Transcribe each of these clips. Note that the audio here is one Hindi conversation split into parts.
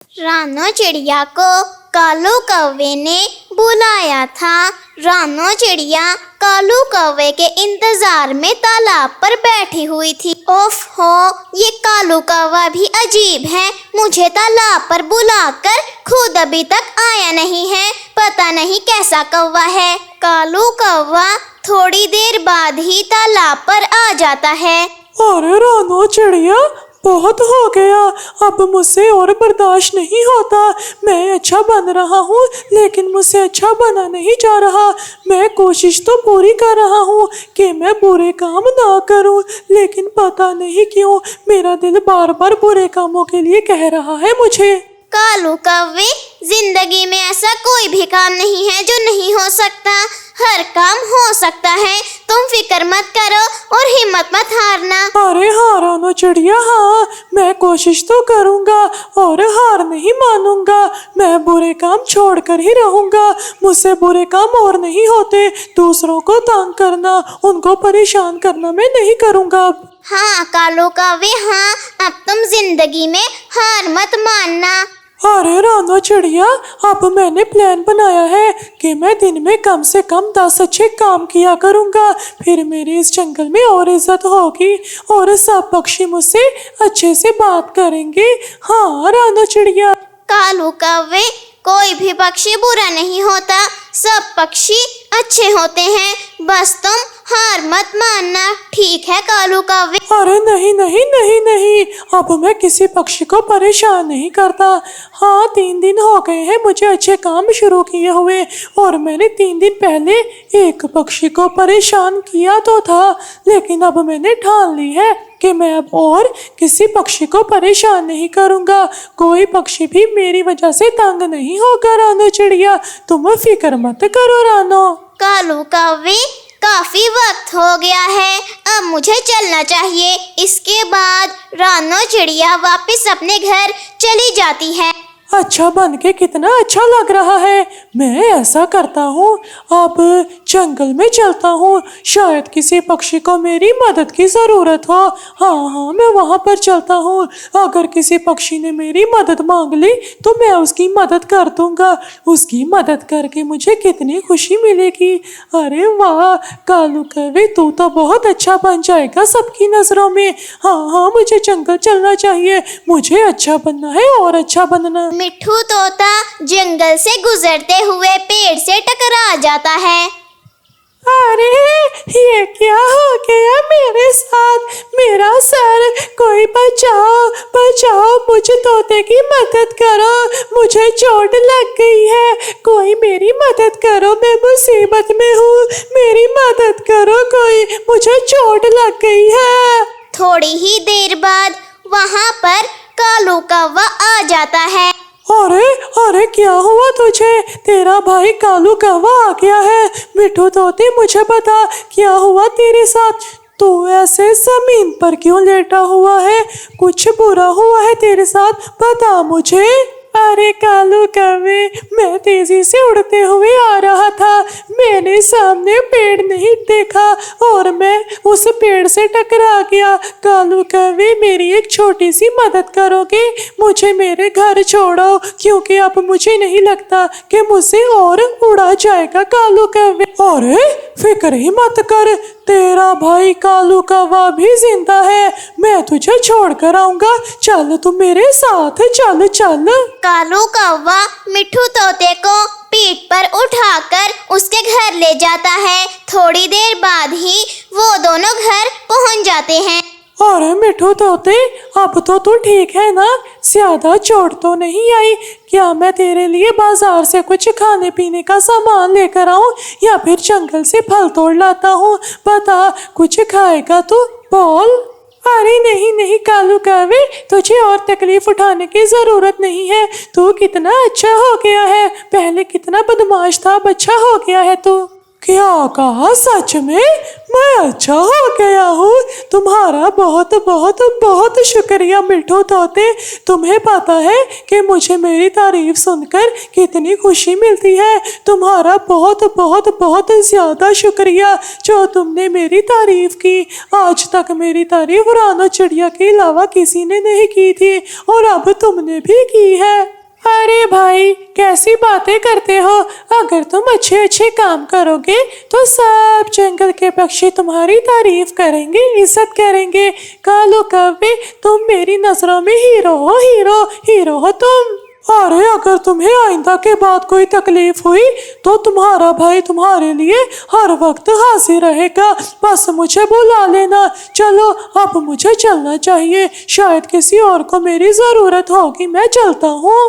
रानो चिड़िया को कालू कौवे ने बुलाया था। रानो चिड़िया कालू कौवे के इंतजार में तालाब पर बैठी हुई थी। ओफ हो, ये कालू कौवा भी अजीब है, मुझे तालाब पर बुलाकर खुद अभी तक आया नहीं है। पता नहीं कैसा कौवा है। कालू कौवा थोड़ी देर बाद ही तालाब पर आ जाता है। अरे रानो चिड़िया, बहुत हो गया, अब मुझसे और बर्दाश्त नहीं होता। मैं अच्छा बन रहा हूँ लेकिन मुझसे अच्छा बना नहीं जा रहा। मैं कोशिश तो पूरी कर रहा हूँ कि मैं बुरे काम ना करूँ, लेकिन पता नहीं क्यों मेरा दिल बार बार बुरे कामों के लिए कह रहा है मुझे। कालू कौवे, जिंदगी में ऐसा कोई भी काम नहीं है जो नहीं हो सकता। हर काम हो सकता है, तुम फिक्र मत करो और हिम्मत मत हारना। अरे हाँ रानो चिड़िया, हाँ मैं कोशिश तो करूँगा और हार नहीं मानूंगा। मैं बुरे काम छोड़ कर ही रहूँगा। मुझसे बुरे काम और नहीं होते। दूसरों को तंग करना, उनको परेशान करना मैं नहीं करूँगा अब। हाँ कालू कौवे, हाँ अब तुम जिंदगी में हार मत मानना। अरे रानो चिड़िया, अब मैंने प्लान बनाया है कि मैं दिन में कम से कम 10 अच्छे काम किया करूँगा। फिर मेरी इस जंगल में और इज्जत होगी और सब पक्षी मुझसे अच्छे से बात करेंगे। हाँ रानो चिड़िया। कालू कौवे, कोई भी पक्षी बुरा नहीं होता, सब पक्षी अच्छे होते हैं। बस तुम हार मत मानना, ठीक है कालू कौवे? अरे नहीं नहीं नहीं नहीं, अब मैं किसी पक्षी को परेशान नहीं करता। हाँ 3 दिन हो गए हैं मुझे अच्छे काम शुरू किए हुए और मैंने 3 दिन पहले एक पक्षी को परेशान किया तो था, लेकिन अब मैंने ठान ली है कि मैं अब और किसी पक्षी को परेशान नहीं करूँगा। कोई पक्षी भी मेरी वजह से तंग नहीं होगा। रानो चिड़िया, तुम फिक्र मत करो रानो। कालू कौवे, काफी वक्त हो गया है, अब मुझे चलना चाहिए। इसके बाद रानो चिड़िया वापस अपने घर चली जाती है। अच्छा बन के कितना अच्छा लग रहा है। मैं ऐसा करता हूँ, अब जंगल में चलता हूँ, शायद किसी पक्षी को मेरी मदद की ज़रूरत हो। हाँ हाँ, मैं वहाँ पर चलता हूँ। अगर किसी पक्षी ने मेरी मदद मांग ली तो मैं उसकी मदद कर दूँगा। उसकी मदद करके मुझे कितनी खुशी मिलेगी। अरे वाह कालू कौवे, तू तो बहुत अच्छा बन जाएगा सबकी नज़रों में। हाँ हाँ, मुझे जंगल चलना चाहिए, मुझे अच्छा बनना है और अच्छा बनना। मिट्ठू तोता जंगल से गुजरते हुए पेड़ से टकरा जाता है। अरे ये क्या हो गया मेरे साथ? मेरा सर, कोई बचाओ बचाओ, मुझे तोते की मदद करो, मुझे चोट लग गई है, कोई मेरी मदद करो, मैं मुसीबत में हूँ, मेरी मदद करो कोई, मुझे चोट लग गई है। थोड़ी ही देर बाद वहाँ पर कालू कौवा आ जाता है। अरे अरे, क्या हुआ तुझे? तेरा भाई कालू कौवा आ गया है। मिट्ठू तोते, मुझे बता क्या हुआ तेरे साथ? तू ऐसे जमीन पर क्यों लेटा हुआ है? कुछ बुरा हुआ है तेरे साथ? बता मुझे। अरे कालू कौवे, मैं तेजी से उड़ते हुए आ रहा था, मैंने सामने पेड़ नहीं देखा और मैं उस पेड़ से टकरा गया। कालू कौवे, मेरी एक छोटी सी मदद करोगे? मुझे मेरे घर छोड़ो, क्योंकि अब मुझे नहीं लगता कि मुझसे और उड़ा जाएगा कालू कौवे। अरे फिक्र ही मत कर, तेरा भाई कालू कौवा भी जिंदा है, मैं तुझे छोड़ कर आऊंगा। चल तू मेरे साथ, चल चल। कालू कौवा मिट्ठू तोते को पीठ पर उठाकर उसके घर ले जाता है। थोड़ी देर बाद ही वो दोनों घर पहुंच जाते हैं। अरे मिट्ठू तोते, अब तो तू ठीक है ना? ज्यादा चोट तो नहीं आई? क्या मैं तेरे लिए बाजार से कुछ खाने पीने का सामान लेकर आऊं या फिर जंगल से फल तोड़ लाता हूँ? बता, कुछ खाएगा तू? बोल। अरे नहीं नहीं कालू कौवे, तुझे और तकलीफ उठाने की जरूरत नहीं है। तू कितना अच्छा हो गया है, पहले कितना बदमाश था, अब अच्छा हो गया है तू। क्या कहा? सच में मैं अच्छा हो गया हूँ? तुम्हारा बहुत बहुत बहुत शुक्रिया मिठू तोते। तुम्हें पता है कि मुझे मेरी तारीफ सुनकर कितनी खुशी मिलती है। तुम्हारा बहुत बहुत बहुत ज़्यादा शुक्रिया जो तुमने मेरी तारीफ की। आज तक मेरी तारीफ रानो चिड़िया के अलावा किसी ने नहीं की थी और अब तुमने भी की है। अरे भाई कैसी बातें करते हो? अगर तुम अच्छे अच्छे काम करोगे तो सब जंगल के पक्षी तुम्हारी तारीफ करेंगे, इज्जत करेंगे। कालू कौवे तुम मेरी नजरों में हीरो हो, हीरो हीरो हो तुम। अरे अगर तुम्हें आइंदा के बाद कोई तकलीफ हुई तो तुम्हारा भाई तुम्हारे लिए हर वक्त हाजिर रहेगा। बस मुझे बुला लेना। चलो अब मुझे चलना चाहिए, शायद किसी और को मेरी जरूरत होगी। मैं चलता हूँ।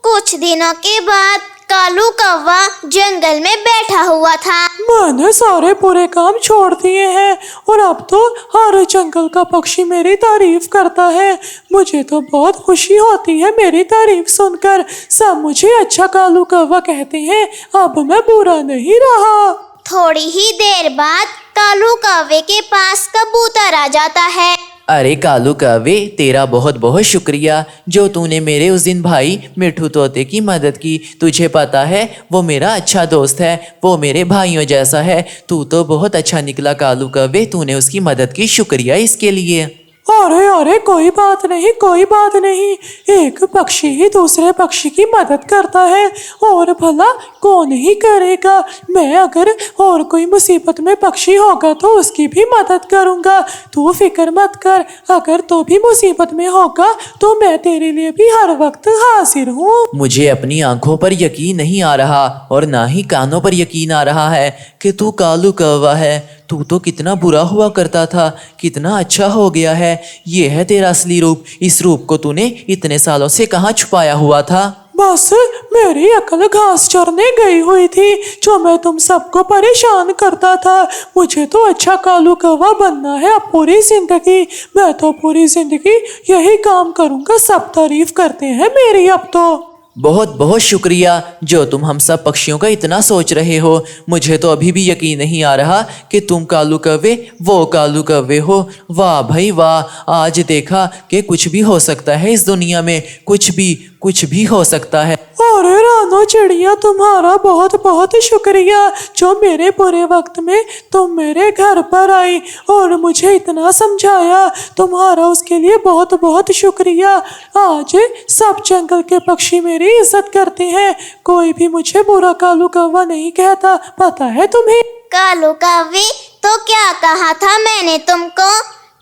कुछ दिनों के बाद कालू कौवा जंगल में बैठा हुआ था। मैंने सारे बुरे काम छोड़ दिए हैं और अब तो हर जंगल का पक्षी मेरी तारीफ करता है। मुझे तो बहुत खुशी होती है मेरी तारीफ सुनकर। सब मुझे अच्छा कालू कौवा कहते हैं। अब मैं बुरा नहीं रहा। थोड़ी ही देर बाद कालू कौवे के पास कबूतर आ जाता है। अरे कालू कौवे, तेरा बहुत बहुत शुक्रिया जो तूने मेरे उस दिन भाई मिठू तोते की मदद की। तुझे पता है वो मेरा अच्छा दोस्त है, वो मेरे भाइयों जैसा है। तू तो बहुत अच्छा निकला कालू कौवे, तूने उसकी मदद की, शुक्रिया इसके लिए। अरे अरे कोई बात नहीं, कोई बात नहीं। एक पक्षी ही दूसरे पक्षी की मदद करता है और भला कौन ही करेगा। मैं अगर और कोई मुसीबत में पक्षी होगा तो उसकी भी मदद करूँगा। तू फिक्र मत कर। अगर तू भी मुसीबत में होगा तो मैं तेरे लिए भी हर वक्त हाजिर हूँ। मुझे अपनी आंखों पर यकीन नहीं आ रहा और ना ही कानों पर यकीन आ रहा है कि तू कालू कौवा है। तू तो कितना बुरा हुआ करता था, कितना अच्छा हो गया है। ये है तेरा असली रूप। इस रूप को तूने इतने सालों से कहाँ छुपाया हुआ था? बस मेरी अकल घास चरने गई हुई थी जो मैं तुम सबको परेशान करता था। मुझे तो अच्छा कालू कौवा बनना है अब पूरी जिंदगी। मैं तो पूरी जिंदगी यही काम करूँगा। सब तारीफ करते हैं मेरी अब तो। बहुत बहुत शुक्रिया जो तुम हम सब पक्षियों का इतना सोच रहे हो। मुझे तो अभी भी यकीन नहीं आ रहा कि तुम कालू कौवे वो कालू कौवे हो। वाह भाई वाह, आज देखा कि कुछ भी हो सकता है इस दुनिया में। कुछ भी हो सकता है। अरे रानो चिड़िया तुम्हारा बहुत बहुत शुक्रिया जो मेरे बुरे वक्त में तुम मेरे घर पर आई और मुझे इतना समझाया। तुम्हारा उसके लिए बहुत बहुत शुक्रिया। आज सब जंगल के पक्षी मेरी इज्जत करते हैं। कोई भी मुझे बुरा कालू कौवा नहीं कहता, पता है तुम्हें? कालू कौवे तो क्या कहा था मैंने तुमको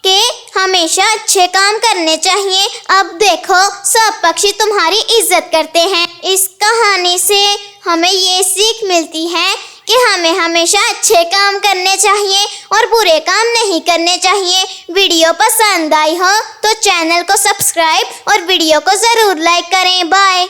कि हमेशा अच्छे काम करने चाहिए। अब देखो सब पक्षी तुम्हारी इज्जत करते हैं। इस कहानी से हमें ये सीख मिलती है कि हमें हमेशा अच्छे काम करने चाहिए और बुरे काम नहीं करने चाहिए। वीडियो पसंद आई हो तो चैनल को सब्सक्राइब और वीडियो को ज़रूर लाइक करें। बाय।